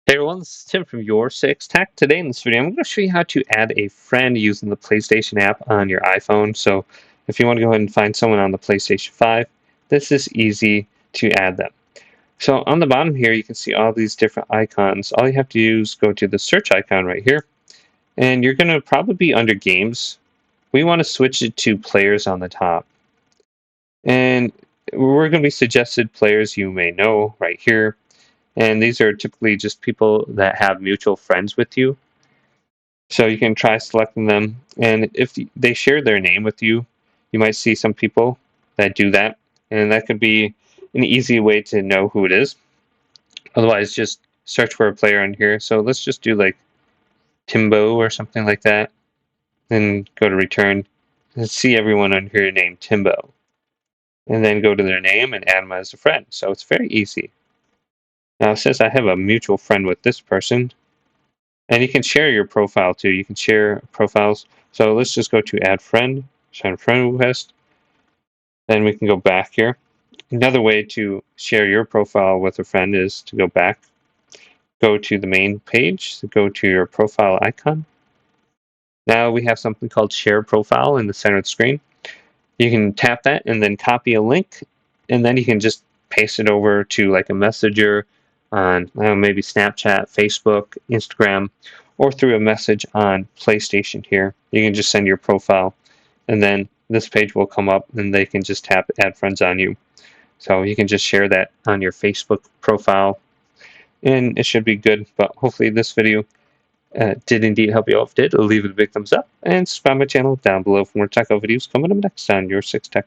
Hey everyone, this is Tim from Your Six Tech. Today in this video, I'm going to show you how to add a friend using the PlayStation app on your iPhone. So if you want to go ahead and find someone on the PlayStation 5, this is easy to add them. So on the bottom here, you can see all these different icons. All you have to do is go to the search icon right here, and you're going to probably be under games. We want to switch it to players on the top. And we're going to be suggested players you may know right here. And these are typically just people that have mutual friends with you. So you can try selecting them. And if they share their name with you, you might see some people that do that. And that could be an easy way to know who it is. Otherwise, just search for a player on here. So let's just do like Timbo or something like that. Then go to return and see everyone on here named Timbo. And then go to their name and add them as a friend. So it's very easy. Now, since I have a mutual friend with this person, and you can share your profile too. You can share profiles. So let's just go to add friend, send friend request. Then we can go back here. Another way to share your profile with a friend is to go back, go to the main page, go to your profile icon. Now we have something called share profile in the center of the screen. You can tap that and then copy a link, and then you can just paste it over to like a messenger on maybe Snapchat, Facebook, Instagram, or through a message on PlayStation here. You can just send your profile, and then this page will come up, and they can just tap add friends on you. So you can just share that on your Facebook profile, and it should be good. But hopefully this video did indeed help you out. If it did, leave it a big thumbs up, and subscribe my channel down below for more tech videos coming up next on Your Six Tech.